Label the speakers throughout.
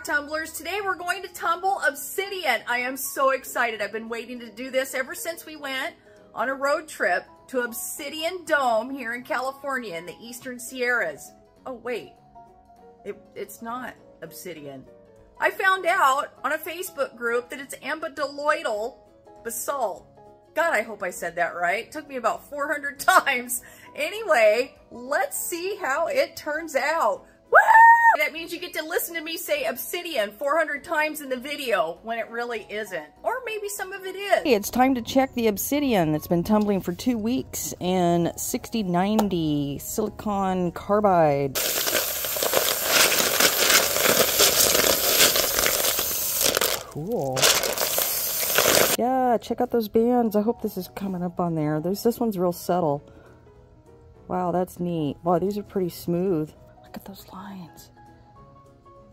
Speaker 1: tumblers. Today we're going to tumble obsidian. I am so excited. I've been waiting to do this ever since we went on a road trip to Obsidian Dome here in California in the Eastern Sierras. Oh wait, it's not obsidian. I found out on a Facebook group that it's Tumbling Basalt. God, I hope I said that right. It took me about 400 times. Anyway, let's see how it turns out. Woo! That means you get to listen to me say obsidian 400 times in the video when it really isn't. Or maybe some of it is.
Speaker 2: Hey, it's time to check the obsidian that's been tumbling for 2 weeks in 6090 silicon carbide. Cool. Yeah, check out those bands. I hope this is coming up on there. This one's real subtle. Wow, that's neat. Wow, these are pretty smooth. Look at those lines.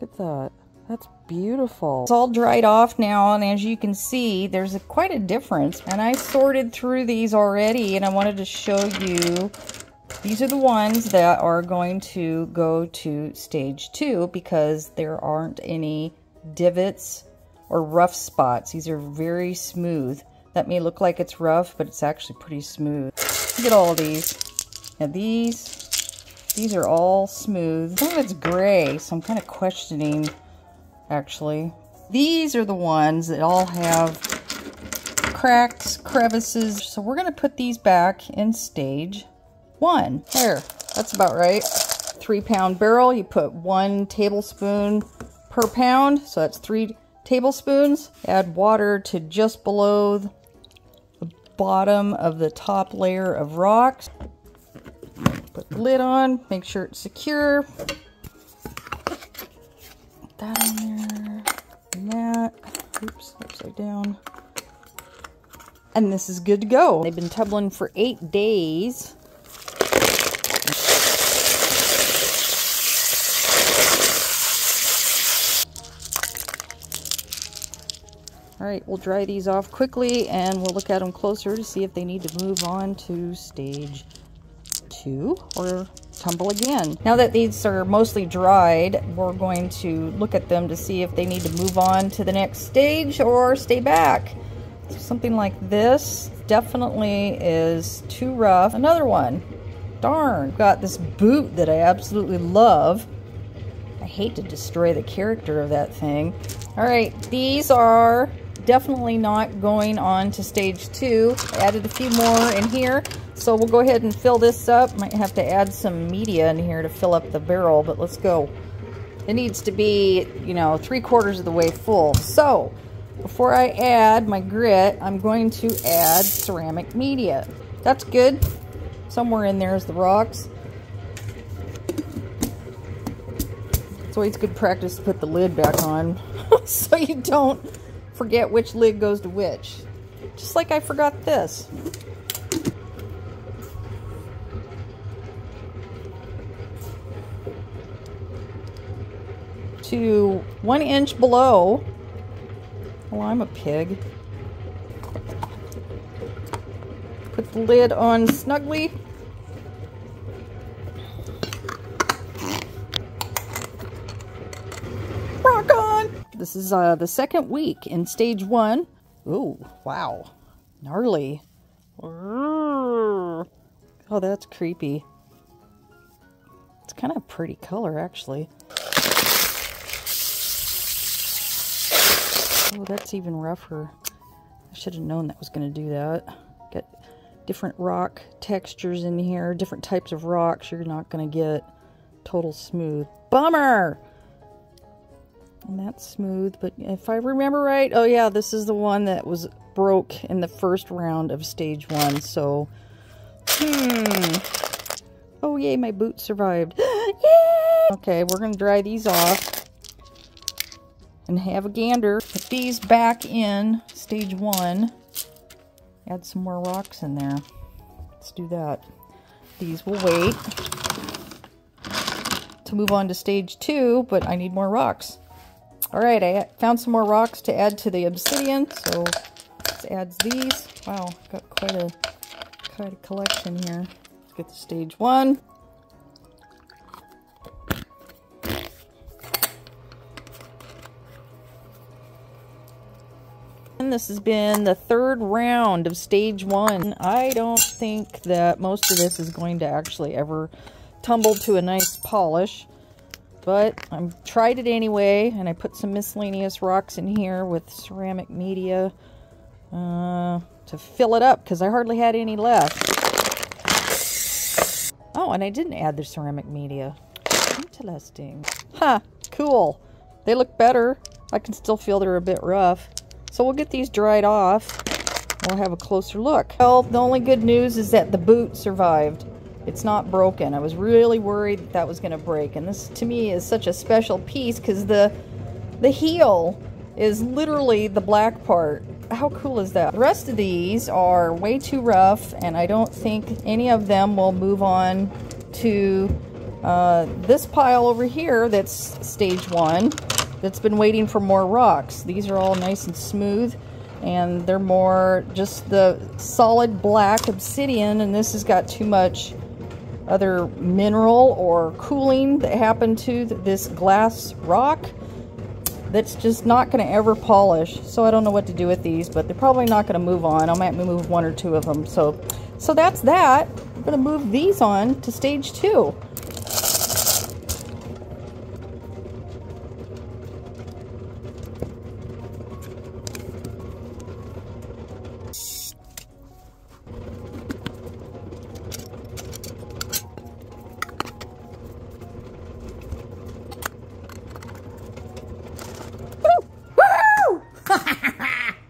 Speaker 2: Look at that. That's beautiful. It's all dried off now, and as you can see, there's quite a difference. And I sorted through these already, and I wanted to show you. These are the ones that are going to go to stage 2 because there aren't any divots or rough spots. These are very smooth. That may look like it's rough, but it's actually pretty smooth. Look at all these. Now these are all smooth. Some of it's gray, so I'm kind of questioning, actually. These are the ones that all have cracks, crevices. So we're going to put these back in stage 1. There, that's about right. 3-pound barrel, you put 1 tablespoon per pound, so that's 3 tablespoons. Add water to just below the bottom of the top layer of rocks. Put the lid on, make sure it's secure. Put that on there, and that. Oops, upside down. And this is good to go. They've been tumbling for 8 days. All right, we'll dry these off quickly and we'll look at them closer to see if they need to move on to stage 2 or tumble again. Now that these are mostly dried, we're going to look at them to see if they need to move on to the next stage or stay back. So something like this definitely is too rough. Another one. Darn. Got this boot that I absolutely love. I hate to destroy the character of that thing. All right, these are definitely not going on to stage 2. I added a few more in here, so we'll go ahead and fill this up. Might have to add some media in here to fill up the barrel, but let's go. It needs to be, you know, 3/4 of the way full. So before I add my grit, I'm going to add ceramic media. That's good. Somewhere in there is the rocks. It's always good practice to put the lid back on so you don't forget which lid goes to which. Just like I forgot this. To 1 inch below. Well, I'm a pig. Put the lid on snugly. Rock on! This is the 2nd week in stage 1. Ooh, wow. Gnarly. Oh, that's creepy. It's kind of a pretty color, actually. Oh, that's even rougher. I should have known that was going to do that. Got different rock textures in here, different types of rocks. You're not going to get total smooth. Bummer! And that's smooth, but if I remember right, oh yeah, this is the one that was broke in the first round of stage 1, so, oh yay, my boot survived. Yay! Okay, we're gonna dry these off and have a gander. Put these back in stage 1. Add some more rocks in there. Let's do that. These will wait to move on to stage 2, but I need more rocks. Alright, I found some more rocks to add to the obsidian, so let's add these. Wow, got quite a collection here. Let's get to stage 1. This has been the third round of stage 1. I don't think that most of this is going to actually ever tumble to a nice polish, but I tried it anyway, and I put some miscellaneous rocks in here with ceramic media to fill it up because I hardly had any left. Oh, and I didn't add the ceramic media. Interesting. Huh, cool. They look better. I can still feel they're a bit rough. So we'll get these dried off. We'll have a closer look. Well, the only good news is that the boot survived. It's not broken. I was really worried that that was going to break. And this, to me, is such a special piece because the heel is literally the black part. How cool is that? The rest of these are way too rough, and I don't think any of them will move on to this pile over here that's stage 1 that's been waiting for more rocks. These are all nice and smooth, and they're more just the solid black obsidian, and this has got too much other mineral or cooling that happened to this glass rock that's just not going to ever polish. So I don't know what to do with these, but they're probably not going to move on. I might move 1 or 2 of them. So that's that. I'm going to move these on to stage 2.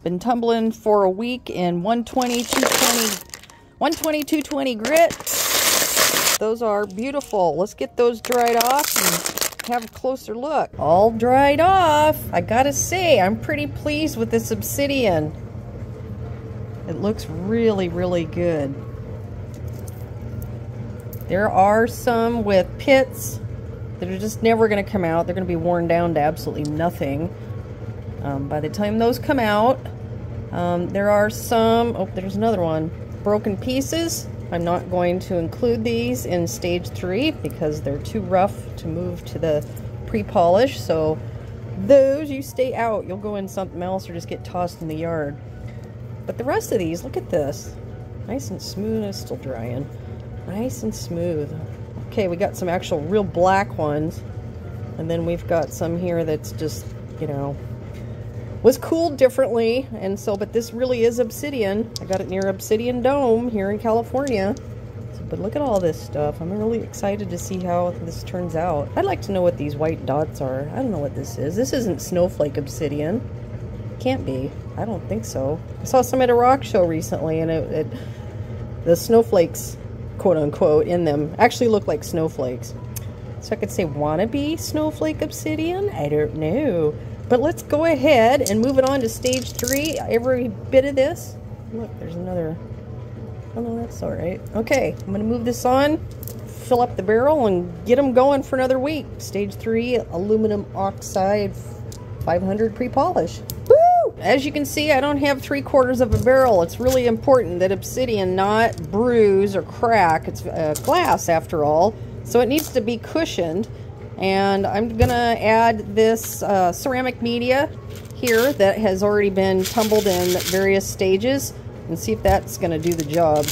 Speaker 2: Been tumbling for a week in 120, 220 grit. Those are beautiful. Let's get those dried off and have a closer look. All dried off. I gotta say, I'm pretty pleased with this obsidian. It looks really, really good. There are some with pits that are just never gonna come out. They're gonna be worn down to absolutely nothing. By the time those come out, there are some, oh, there's another one, broken pieces. I'm not going to include these in stage 3 because they're too rough to move to the pre-polish. So those, you stay out. You'll go in something else or just get tossed in the yard. But the rest of these, look at this. Nice and smooth. It's still drying. Nice and smooth. Okay, we got some actual real black ones. And then we've got some here that's just, you know, was cooled differently, and so, but this really is obsidian. I got it near Obsidian Dome here in California. So, but look at all this stuff. I'm really excited to see how this turns out. I'd like to know what these white dots are. I don't know what this is. This isn't snowflake obsidian. Can't be. I don't think so. I saw some at a rock show recently, and the snowflakes, quote unquote, in them actually look like snowflakes. So I could say wannabe snowflake obsidian? I don't know. But let's go ahead and move it on to stage 3. Every bit of this. Look, there's another. Oh no, that's all right. Okay, I'm gonna move this on, fill up the barrel, and get them going for another week. Stage 3, aluminum oxide 500 pre-polish. Woo! As you can see, I don't have 3/4 of a barrel. It's really important that obsidian not bruise or crack. It's glass after all, so it needs to be cushioned. And I'm gonna add this ceramic media here that has already been tumbled in various stages and see if that's gonna do the job.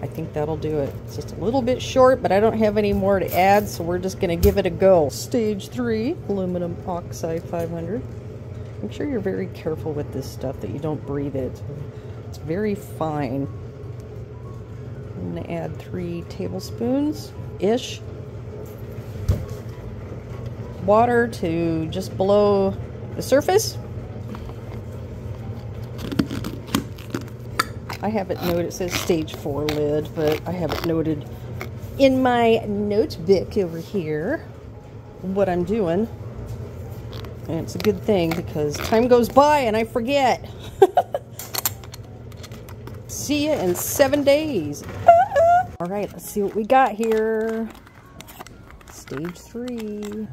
Speaker 2: I think that'll do it. It's just a little bit short, but I don't have any more to add, so we're just gonna give it a go. Stage 3, aluminum oxide 500. Make sure you're very careful with this stuff that you don't breathe it. It's very fine. I'm gonna add 3 tablespoons-ish. Water to just below the surface. I have it noted, it says stage 4 lid, but I have it noted in my notebook over here what I'm doing. And it's a good thing because time goes by and I forget. See you in 7 days. All right, let's see what we got here. Stage 3.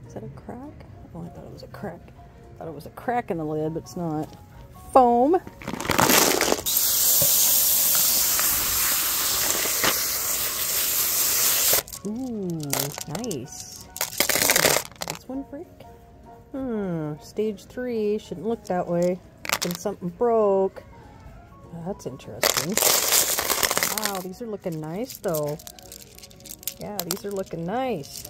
Speaker 2: Is that a crack? Oh, I thought it was a crack. I thought it was a crack in the lid, but it's not. Foam. Ooh, nice. This one break? Stage 3 shouldn't look that way. Then something broke. That's interesting. Wow, these are looking nice though. Yeah, these are looking nice.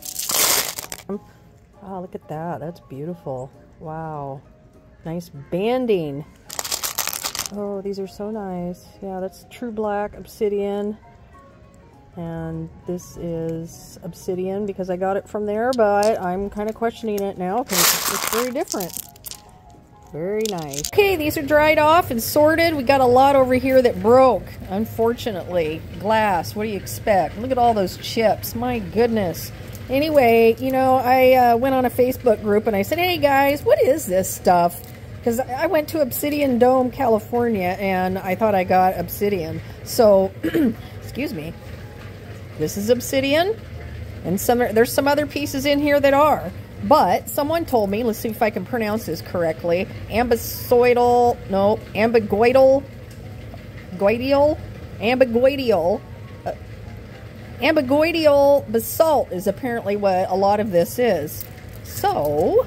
Speaker 2: Wow, look at that. That's beautiful. Wow. Nice banding. Oh, these are so nice. Yeah, that's true black obsidian. And this is obsidian because I got it from there, but I'm kind of questioning it now because it's very different. Very nice. Okay, these are dried off and sorted. We got a lot over here that broke, unfortunately. Glass, what do you expect? Look at all those chips. My goodness. Anyway, you know, I went on a Facebook group and I said, hey guys, what is this stuff? Because I went to Obsidian Dome, California, and I thought I got obsidian. So, excuse me. This is obsidian, and there's some other pieces in here that are. But someone told me, let's see if I can pronounce this correctly, ambisoidal basalt is apparently what a lot of this is. So,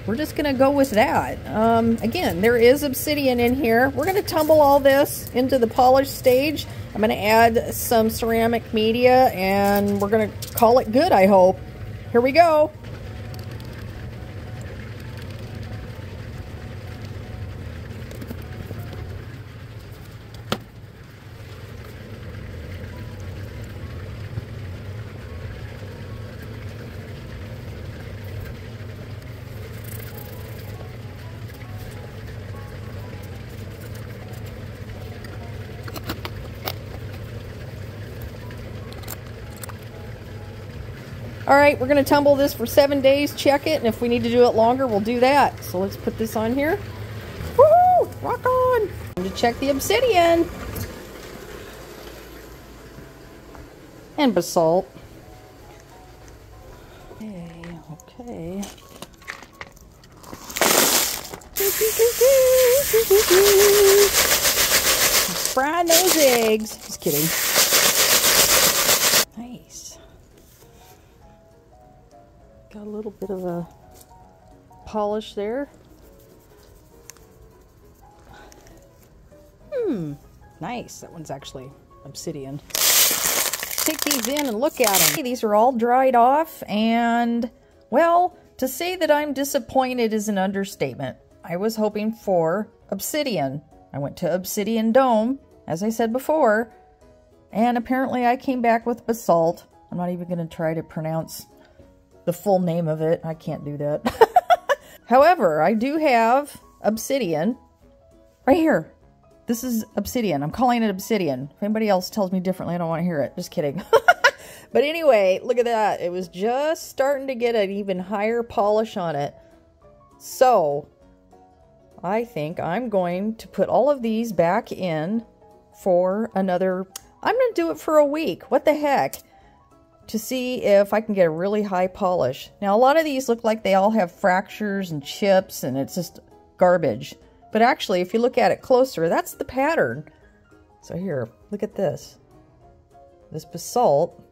Speaker 2: we're just going to go with that. Again, there is obsidian in here. We're going to tumble all this into the polish stage. I'm going to add some ceramic media, and we're going to call it good, I hope. Here we go. Alright, we're going to tumble this for 7 days, check it, and if we need to do it longer, we'll do that. So let's put this on here. Woo! Rock on! Time to check the obsidian. And basalt. Okay. Frying those eggs. Just kidding. Nice. Got a little bit of a polish there. Nice. That one's actually obsidian. Take these in and look at them. These are all dried off, and well, to say that I'm disappointed is an understatement. I was hoping for obsidian. I went to Obsidian Dome, as I said before, and apparently I came back with basalt. I'm not even going to try to pronounce the full name of it. I can't do that. However, I do have obsidian right here. This is obsidian. I'm calling it obsidian. If anybody else tells me differently, I don't want to hear it. Just kidding. But anyway, look at that. It was just starting to get an even higher polish on it. So, I think I'm going to put all of these back in for another... I'm going to do it for a week. What the heck? To see if I can get a really high polish. Now, a lot of these look like they all have fractures and chips, and it's just garbage. But actually, if you look at it closer, that's the pattern. So here, look at this. This basalt.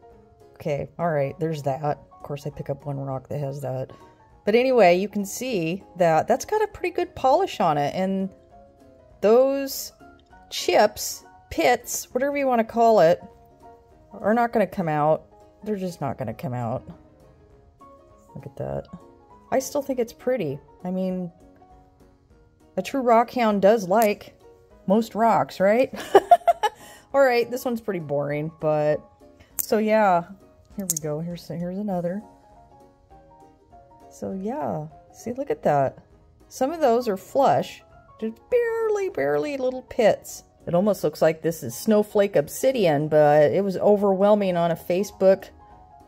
Speaker 2: Okay, alright, there's that. Of course, I pick up one rock that has that. But anyway, you can see that that's got a pretty good polish on it. And those chips, pits, whatever you want to call it, are not going to come out. They're just not going to come out. Look at that. I still think it's pretty. I mean, a true rock hound does like most rocks, right? Alright, this one's pretty boring, but... So yeah, here we go. Here's another. So yeah, see, look at that. Some of those are flush. Just barely little pits. It almost looks like this is snowflake obsidian, but it was overwhelming on a Facebook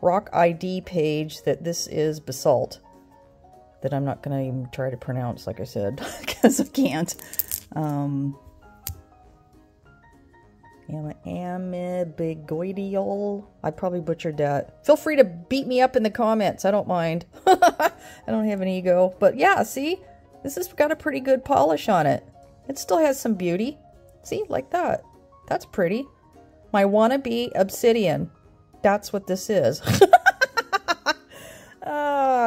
Speaker 2: rock ID page that this is basalt. That I'm not going to even try to pronounce, like I said, because I can't. Ambigoidial. I probably butchered that. Feel free to beat me up in the comments. I don't mind. I don't have an ego. But yeah, see? This has got a pretty good polish on it. It still has some beauty. See? Like that. That's pretty. My wannabe obsidian. That's what this is.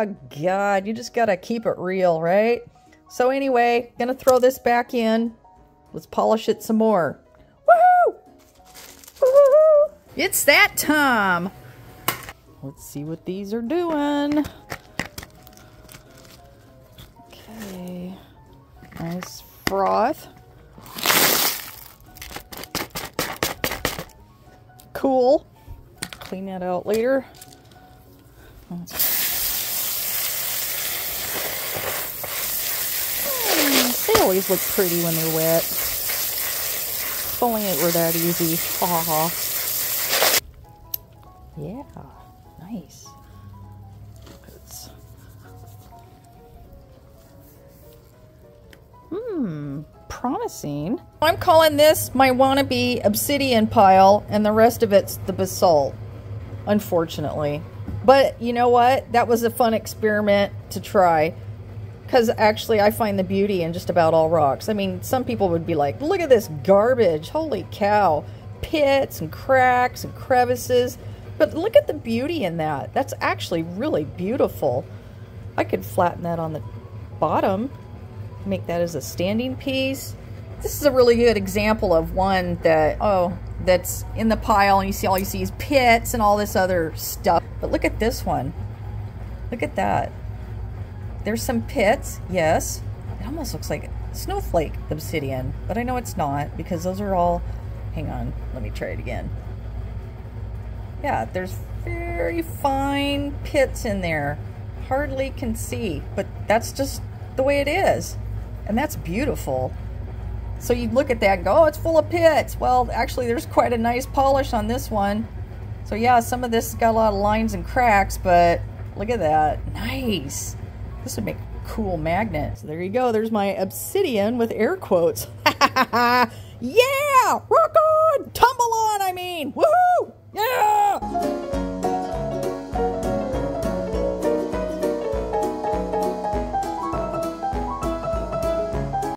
Speaker 2: Oh, God, you just gotta keep it real, right? So anyway, gonna throw this back in. Let's polish it some more. Woohoo! Woohoo! It's that time! Let's see what these are doing. Okay. Nice froth. Cool. Clean that out later. They always look pretty when they're wet. If only it were that easy. Ha ha ha. Yeah, nice. Promising. I'm calling this my wannabe obsidian pile, and the rest of it's the basalt, unfortunately. But you know what? That was a fun experiment to try. Because actually I find the beauty in just about all rocks. I mean, some people would be like, look at this garbage. Holy cow. Pits and cracks and crevices. But look at the beauty in that. That's actually really beautiful. I could flatten that on the bottom. Make that as a standing piece. This is a really good example of one that, that's in the pile and all you see is pits and all this other stuff. But look at this one. Look at that. There's some pits, yes. It almost looks like snowflake obsidian, but I know it's not because those are all, hang on, let me try it again. Yeah, there's very fine pits in there. Hardly can see, but that's just the way it is. And that's beautiful. So you'd look at that and go, oh, it's full of pits. Well, actually there's quite a nice polish on this one. So yeah, some of this has got a lot of lines and cracks, but look at that, nice. This would make a cool magnet. So there you go. There's my obsidian with air quotes. Yeah! Rock on! Tumble